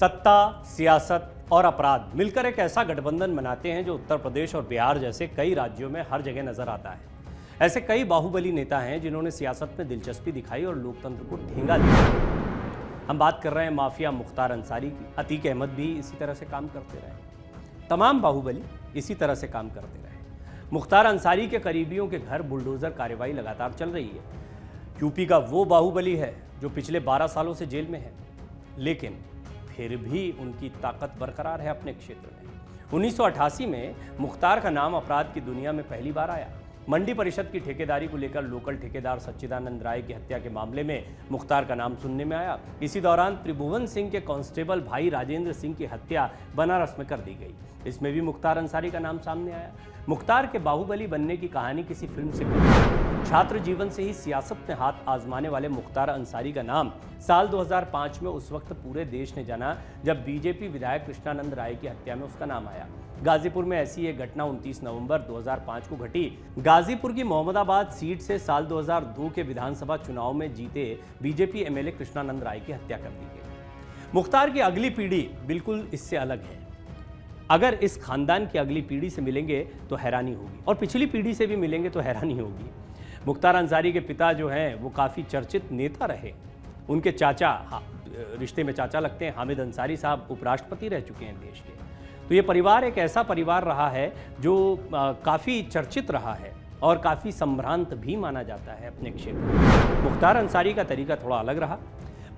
सत्ता, सियासत और अपराध मिलकर एक ऐसा गठबंधन बनाते हैं जो उत्तर प्रदेश और बिहार जैसे कई राज्यों में हर जगह नजर आता है। ऐसे कई बाहुबली नेता हैं जिन्होंने सियासत में दिलचस्पी दिखाई और लोकतंत्र को ठेंगा दिया। हम बात कर रहे हैं माफिया मुख्तार अंसारी की। अतीक अहमद भी इसी तरह से काम करते रहे। तमाम बाहुबली इसी तरह से काम करते रहे। मुख्तार अंसारी के करीबियों के घर बुलडोजर कार्रवाई लगातार चल रही है। यूपी का वो बाहुबली है जो पिछले 12 सालों से जेल में है, लेकिन फिर भी उनकी ताकत बरकरार है अपने क्षेत्र में। 1988 में मुख्तार का नाम अपराध की दुनिया में पहली बार आया। मंडी परिषद की ठेकेदारी को लेकर लोकल ठेकेदार सच्चिदानंद राय की हत्या के मामले में मुख्तार का नाम सुनने में आया। इसी दौरान त्रिभुवन सिंह के कांस्टेबल भाई राजेंद्र सिंह की हत्या बनारस में कर दी गई। इसमें भी मुख्तार अंसारी का नाम सामने आया। मुख्तार के बाहुबली बनने की कहानी किसी फिल्म से नहीं। छात्र जीवन से ही सियासत में हाथ आजमाने वाले मुख्तार अंसारी का नाम साल 2005 में उस वक्त पूरे देश ने जाना जब बीजेपी विधायक कृष्णानंद राय की हत्या में उसका नाम आया। गाजीपुर में ऐसी एक घटना 29 नवंबर 2005 को घटी। गाजीपुर की मोहम्मदाबाद सीट से साल 2002 के विधानसभा चुनाव में जीते बीजेपी एमएलए कृष्णानंद राय की हत्या कर दी गई। मुख्तार की अगली पीढ़ी बिल्कुल इससे अलग है। अगर इस खानदान की अगली पीढ़ी से मिलेंगे तो हैरानी होगी, और पिछली पीढ़ी से भी मिलेंगे तो हैरानी होगी। मुख्तार अंसारी के पिता जो हैं वो काफ़ी चर्चित नेता रहे। उनके चाचा, रिश्ते में चाचा लगते हैं, हामिद अंसारी साहब उपराष्ट्रपति रह चुके हैं देश के। तो ये परिवार एक ऐसा परिवार रहा है जो काफ़ी चर्चित रहा है और काफ़ी संभ्रांत भी माना जाता है अपने क्षेत्र में। मुख्तार अंसारी का तरीका थोड़ा अलग रहा।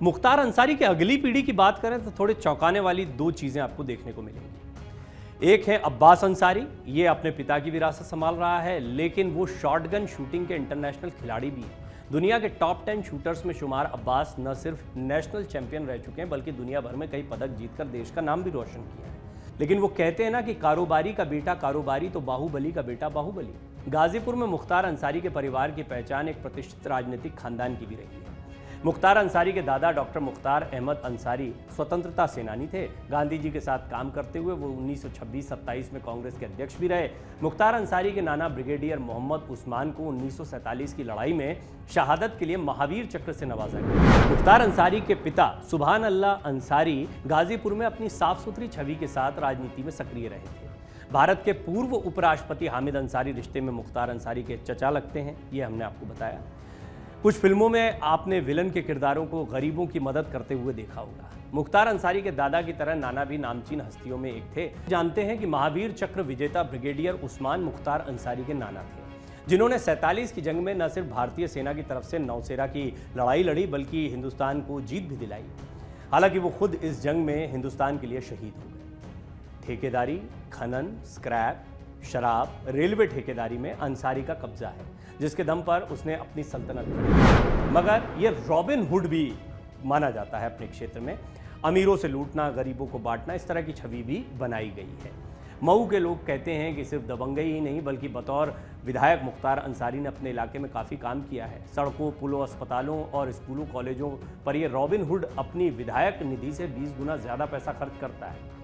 मुख्तार अंसारी की अगली पीढ़ी की बात करें तो थोड़े चौंकाने वाली दो चीज़ें आपको देखने को मिलेंगी। एक है अब्बास अंसारी, ये अपने पिता की विरासत संभाल रहा है, लेकिन वो शॉटगन शूटिंग के इंटरनेशनल खिलाड़ी भी हैं। दुनिया के टॉप 10 शूटर्स में शुमार अब्बास न सिर्फ नेशनल चैंपियन रह चुके हैं बल्कि दुनिया भर में कई पदक जीतकर देश का नाम भी रोशन किया है। लेकिन वो कहते हैं ना कि कारोबारी का बेटा कारोबारी तो बाहुबली का बेटा बाहुबली। गाजीपुर में मुख्तार अंसारी के परिवार की पहचान एक प्रतिष्ठित राजनीतिक खानदान की भी रही है। मुख्तार अंसारी के दादा डॉक्टर मुख्तार अहमद अंसारी स्वतंत्रता सेनानी थे। गांधी जी के साथ काम करते हुए वो 1926-27 में कांग्रेस के अध्यक्ष भी रहे। मुख्तार अंसारी के नाना ब्रिगेडियर मोहम्मद उस्मान को 1947 की लड़ाई में शहादत के लिए महावीर चक्र से नवाजा गया। मुख्तार अंसारी के पिता सुभान अल्लाह अंसारी गाजीपुर में अपनी साफ सुथरी छवि के साथ राजनीति में सक्रिय रहे थे। भारत के पूर्व उपराष्ट्रपति हामिद अंसारी रिश्ते में मुख्तार अंसारी के चचा लगते हैं, ये हमने आपको बताया। कुछ फिल्मों में आपने विलन के किरदारों को गरीबों की मदद करते हुए देखा होगा। मुख्तार अंसारी के दादा की तरह नाना भी नामचीन हस्तियों में एक थे। जानते हैं कि महावीर चक्र विजेता ब्रिगेडियर उस्मान मुख्तार अंसारी के नाना थे, जिन्होंने 47 की जंग में न सिर्फ भारतीय सेना की तरफ से नौसेना की लड़ाई लड़ी बल्कि हिंदुस्तान को जीत भी दिलाई। हालांकि वो खुद इस जंग में हिंदुस्तान के लिए शहीद हो गए। ठेकेदारी, खनन, स्क्रैप, शराब, रेलवे ठेकेदारी में अंसारी का कब्जा है, जिसके दम पर उसने अपनी सल्तनत खड़ी। मगर ये रॉबिन हुड भी माना जाता है अपने क्षेत्र में। अमीरों से लूटना, गरीबों को बांटना, इस तरह की छवि भी बनाई गई है। मऊ के लोग कहते हैं कि सिर्फ दबंगई ही नहीं बल्कि बतौर विधायक मुख्तार अंसारी ने अपने इलाके में काफ़ी काम किया है। सड़कों, पुलों, अस्पतालों और स्कूलों, कॉलेजों पर यह रॉबिन हुड अपनी विधायक निधि से 20 गुना ज़्यादा पैसा खर्च करता है।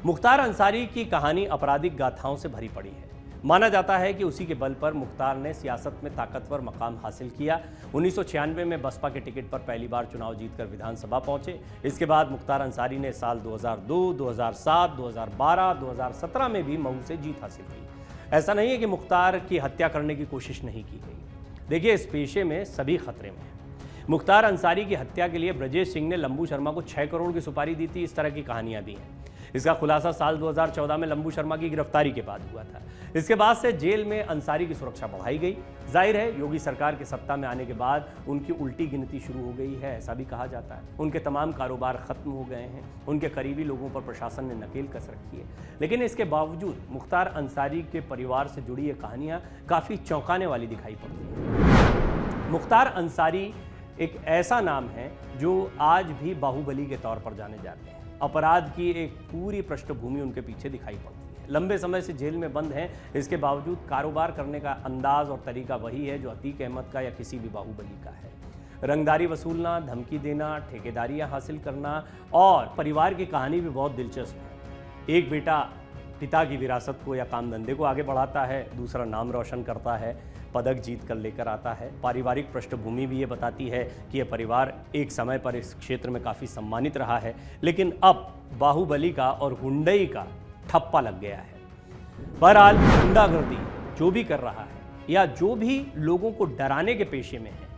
मुख्तार अंसारी की कहानी आपराधिक गाथाओं से भरी पड़ी है। माना जाता है कि उसी के बल पर मुख्तार ने सियासत में ताकतवर मकाम हासिल किया। 1996 में बसपा के टिकट पर पहली बार चुनाव जीतकर विधानसभा पहुंचे। इसके बाद मुख्तार अंसारी ने साल 2002, 2007, 2012, 2017 में भी मऊ से जीत हासिल की। ऐसा नहीं है कि मुख्तार की हत्या करने की कोशिश नहीं की गई। देखिए, इस पेशे में सभी खतरे में हैं। मुख्तार अंसारी की हत्या के लिए ब्रजेश सिंह ने लंबू शर्मा को 6 करोड़ की सुपारी दी थी। इस तरह की कहानियां भी हैं। इसका खुलासा साल 2014 में लंबू शर्मा की गिरफ्तारी के बाद हुआ था। इसके बाद से जेल में अंसारी की सुरक्षा बढ़ाई गई। जाहिर है, योगी सरकार के सत्ता में आने के बाद उनकी उल्टी गिनती शुरू हो गई है, ऐसा भी कहा जाता है। उनके तमाम कारोबार खत्म हो गए हैं। उनके करीबी लोगों पर प्रशासन ने नकेल कस रखी है। लेकिन इसके बावजूद मुख्तार अंसारी के परिवार से जुड़ी ये कहानियां काफ़ी चौंकाने वाली दिखाई पड़ती हैं। मुख्तार अंसारी एक ऐसा नाम है जो आज भी बाहुबली के तौर पर जाने जाते हैं। अपराध की एक पूरी पृष्ठभूमि उनके पीछे दिखाई पड़ती है। लंबे समय से जेल में बंद हैं, इसके बावजूद कारोबार करने का अंदाज और तरीका वही है जो अतीक अहमद का या किसी भी बाहुबली का है। रंगदारी वसूलना, धमकी देना, ठेकेदारियां हासिल करना, और परिवार की कहानी भी बहुत दिलचस्प है। एक बेटा पिता की विरासत को या काम धंधे को आगे बढ़ाता है, दूसरा नाम रोशन करता है। पदक जीत कर लेकर आता है। पारिवारिक पृष्ठभूमि भी ये बताती है कि यह परिवार एक समय पर इस क्षेत्र में काफ़ी सम्मानित रहा है, लेकिन अब बाहुबली का और हुंडई का ठप्पा लग गया है। बहरहाल गुंडागर्दी जो भी कर रहा है या जो भी लोगों को डराने के पेशे में है,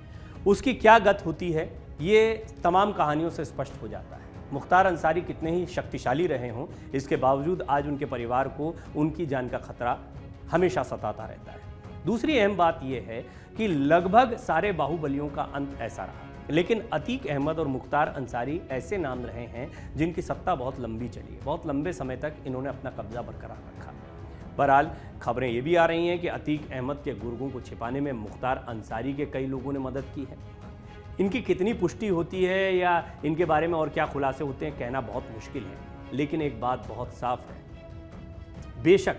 उसकी क्या गत होती है, ये तमाम कहानियों से स्पष्ट हो जाता है। मुख्तार अंसारी कितने ही शक्तिशाली रहे हों, इसके बावजूद आज उनके परिवार को उनकी जान का खतरा हमेशा सताता रहता है। दूसरी अहम बात यह है कि लगभग सारे बाहुबलियों का अंत ऐसा रहा, लेकिन अतीक अहमद और मुख्तार अंसारी ऐसे नाम रहे हैं जिनकी सत्ता बहुत लंबी चली है। बहुत लंबे समय तक इन्होंने अपना कब्जा बरकरार रखा। बहरहाल खबरें ये भी आ रही हैं कि अतीक अहमद के गुर्गों को छिपाने में मुख्तार अंसारी के कई लोगों ने मदद की है। इनकी कितनी पुष्टि होती है या इनके बारे में और क्या खुलासे होते हैं, कहना बहुत मुश्किल है, लेकिन एक बात बहुत साफ है, बेशक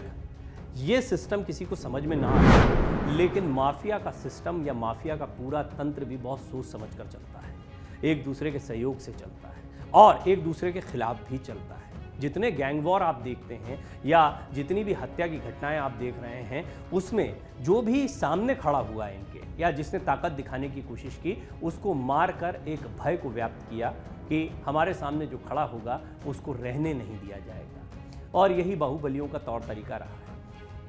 ये सिस्टम किसी को समझ में ना आए, लेकिन माफिया का सिस्टम या माफिया का पूरा तंत्र भी बहुत सोच समझ कर चलता है, एक दूसरे के सहयोग से चलता है और एक दूसरे के खिलाफ भी चलता है। जितने गैंग वॉर आप देखते हैं या जितनी भी हत्या की घटनाएं आप देख रहे हैं, उसमें जो भी सामने खड़ा हुआ है इनके या जिसने ताकत दिखाने की कोशिश की, उसको मार कर एक भय को व्याप्त किया कि हमारे सामने जो खड़ा होगा उसको रहने नहीं दिया जाएगा। और यही बाहुबलियों का तौर तरीका रहा है।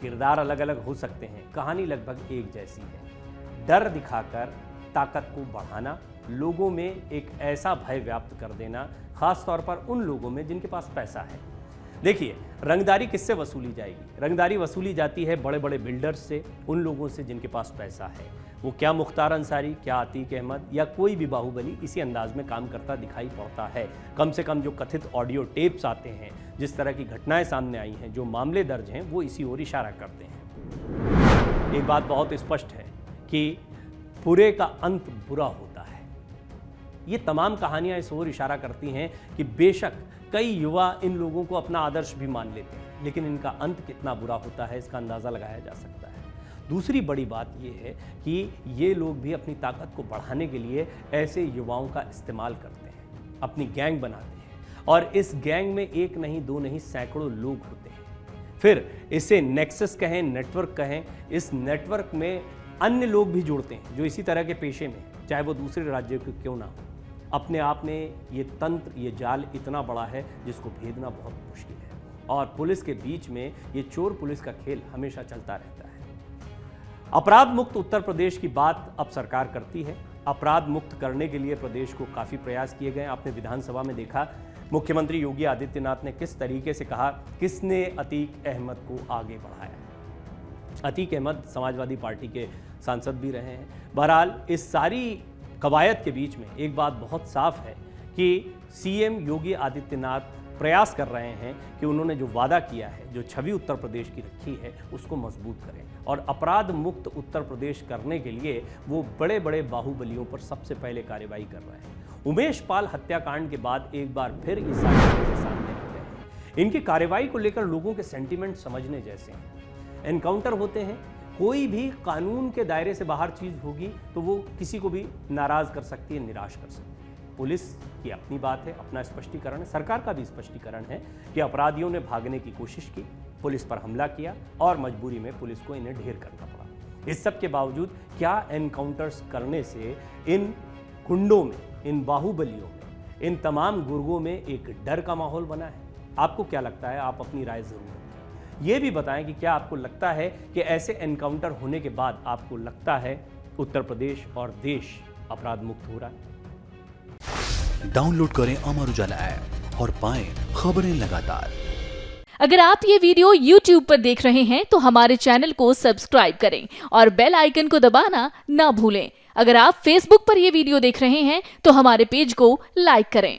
किरदार अलग अलग हो सकते हैं, कहानी लगभग एक जैसी है। डर दिखाकर ताकत को बढ़ाना, लोगों में एक ऐसा भय व्याप्त कर देना, खास तौर पर उन लोगों में जिनके पास पैसा है। देखिए, रंगदारी किससे वसूली जाएगी? रंगदारी वसूली जाती है बड़े बड़े बिल्डर्स से, उन लोगों से जिनके पास पैसा है। वो क्या मुख्तार अंसारी, क्या अतीक अहमद या कोई भी बाहुबली इसी अंदाज में काम करता दिखाई पड़ता है। कम से कम जो कथित ऑडियो टेप्स आते हैं, जिस तरह की घटनाएं सामने आई हैं, जो मामले दर्ज हैं, वो इसी ओर इशारा करते हैं। एक बात बहुत स्पष्ट है कि बुरे का अंत बुरा होता है। ये तमाम कहानियां इस ओर इशारा करती हैं कि बेशक कई युवा इन लोगों को अपना आदर्श भी मान लेते हैं, लेकिन इनका अंत कितना बुरा होता है इसका अंदाज़ा लगाया जा सकता है। दूसरी बड़ी बात यह है कि ये लोग भी अपनी ताकत को बढ़ाने के लिए ऐसे युवाओं का इस्तेमाल करते हैं, अपनी गैंग बनाते हैं और इस गैंग में एक नहीं, दो नहीं, सैकड़ों लोग होते हैं। फिर इसे नेक्सस कहें, नेटवर्क कहें, इस नेटवर्क में अन्य लोग भी जुड़ते हैं जो इसी तरह के पेशे में, चाहे वो दूसरे राज्यों के क्यों ना हो। अपने आप में ये तंत्र, ये जाल इतना बड़ा है जिसको भेदना बहुत मुश्किल है और पुलिस के बीच में ये चोर पुलिस का खेल हमेशा चलता रहता है। अपराध मुक्त उत्तर प्रदेश की बात अब सरकार करती है। अपराध मुक्त करने के लिए प्रदेश को काफ़ी प्रयास किए गए। आपने विधानसभा में देखा मुख्यमंत्री योगी आदित्यनाथ ने किस तरीके से कहा, किसने अतीक अहमद को आगे बढ़ाया। अतीक अहमद समाजवादी पार्टी के सांसद भी रहे हैं। बहरहाल इस सारी कवायद के बीच में एक बात बहुत साफ है कि सीएम योगी आदित्यनाथ प्रयास कर रहे हैं कि उन्होंने जो वादा किया है, जो छवि उत्तर प्रदेश की रखी है, उसको मजबूत करें और अपराध मुक्त उत्तर प्रदेश करने के लिए वो बड़े बड़े बाहुबलियों पर सबसे पहले कार्रवाई कर रहे हैं। उमेश पाल हत्याकांड के बाद एक बार फिर ये सारे मामले सामने आ गए हैं। इनकी कार्रवाई को लेकर लोगों के सेंटीमेंट समझने जैसे हैं। एनकाउंटर होते हैं, कोई भी कानून के दायरे से बाहर चीज़ होगी तो वो किसी को भी नाराज़ कर सकती है, निराश कर सकती है। पुलिस की अपनी बात है, अपना स्पष्टीकरण है, सरकार का भी स्पष्टीकरण है कि अपराधियों ने भागने की कोशिश की, पुलिस पर हमला किया और मजबूरी में पुलिस को इन्हें ढेर करना पड़ा। इस सब के बावजूद क्या एनकाउंटर्स करने से इन गुंडों में, इन बाहुबलियों में, इन तमाम गुर्गों में एक डर का माहौल बना है? आपको क्या लगता है? आप अपनी राय जरूर रखें। ये भी बताएं कि क्या आपको लगता है कि ऐसे एनकाउंटर होने के बाद आपको लगता है उत्तर प्रदेश और देश अपराध मुक्त हो रहा है? डाउनलोड करें अमर उजाला ऐप और पाएं खबरें लगातार। अगर आप ये वीडियो YouTube पर देख रहे हैं तो हमारे चैनल को सब्सक्राइब करें और बेल आइकन को दबाना ना भूलें। अगर आप Facebook पर ये वीडियो देख रहे हैं तो हमारे पेज को लाइक करें।